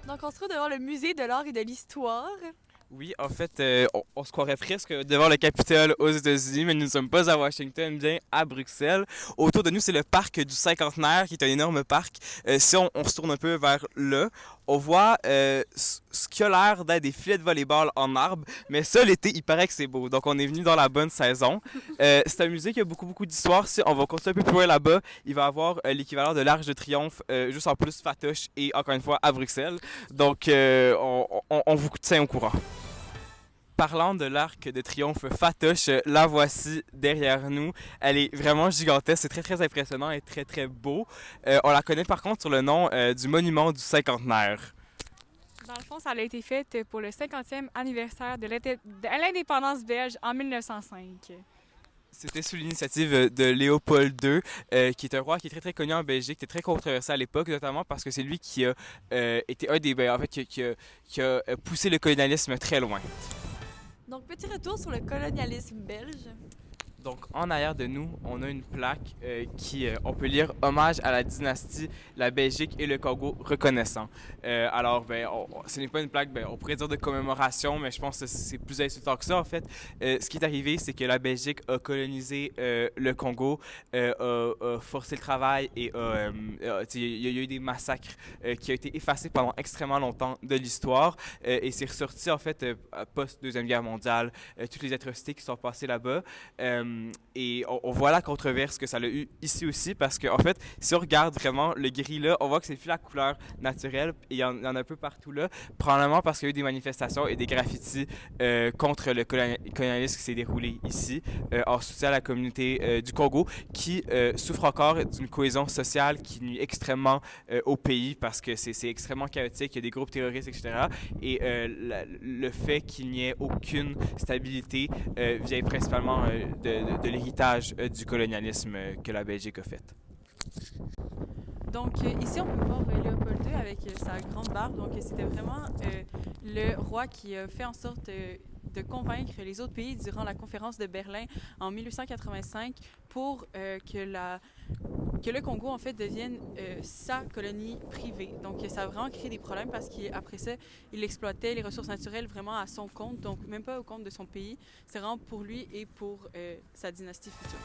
Donc, on se trouve devant le musée de l'art et de l'histoire. Oui, en fait, on se croirait presque devant le Capitole aux États-Unis, mais nous ne sommes pas à Washington, bien à Bruxelles. Autour de nous, c'est le parc du Cinquantenaire, qui est un énorme parc. Si on se tourne un peu vers là, on voit ce qui a l'air d'être des filets de volleyball en arbre, mais ça, l'été, il paraît que c'est beau. Donc, on est venu dans la bonne saison. C'est un musée qui a beaucoup d'histoire. Si on va continuer un peu plus loin là-bas, il va y avoir l'équivalent de l'Arche de Triomphe, juste en plus Fatoche et encore une fois à Bruxelles. Donc, on vous tient au courant. Parlant de l'arc de triomphe Fatoche, la voici derrière nous. Elle est vraiment gigantesque, c'est très impressionnant et très beau. On la connaît par contre sur le nom du monument du cinquantenaire. Dans le fond, ça a été fait pour le 50e anniversaire de l'indépendance belge en 1905. C'était sous l'initiative de Léopold II, qui est un roi qui est très connu en Belgique, qui est très controversé à l'époque, notamment parce que c'est lui qui a été un des, en fait, qui a poussé le colonialisme très loin. Donc, petit retour sur le colonialisme belge. Donc, en arrière de nous, on a une plaque on peut lire hommage à la dynastie, la Belgique et le Congo reconnaissant. Alors, ce n'est pas une plaque, on pourrait dire de commémoration, mais je pense que c'est plus insultant que ça, en fait. Ce qui est arrivé, c'est que la Belgique a colonisé le Congo, a forcé le travail et il y a eu des massacres qui ont été effacés pendant extrêmement longtemps de l'histoire. Et c'est ressorti, en fait, post-Deuxième Guerre mondiale, toutes les atrocités qui sont passées là-bas. Et on voit la controverse que ça a eu ici aussi parce qu'en fait, si on regarde vraiment le gris là, on voit que c'est plus la couleur naturelle et il y en a un peu partout là, probablement parce qu'il y a eu des manifestations et des graffitis contre le colonialisme qui s'est déroulé ici, en soutien à la communauté du Congo qui souffre encore d'une cohésion sociale qui nuit extrêmement au pays parce que c'est extrêmement chaotique, il y a des groupes terroristes, etc. Et le fait qu'il n'y ait aucune stabilité vient principalement de l'héritage du colonialisme que la Belgique a fait. Donc, ici, on peut voir Léopold II avec sa grande barbe. Donc, c'était vraiment le roi qui a fait en sorte de convaincre les autres pays durant la conférence de Berlin en 1885 pour que le Congo, en fait, devienne sa colonie privée. Donc, ça a vraiment créé des problèmes parce qu'après ça, il exploitait les ressources naturelles vraiment à son compte, donc même pas au compte de son pays. C'est vraiment pour lui et pour sa dynastie future.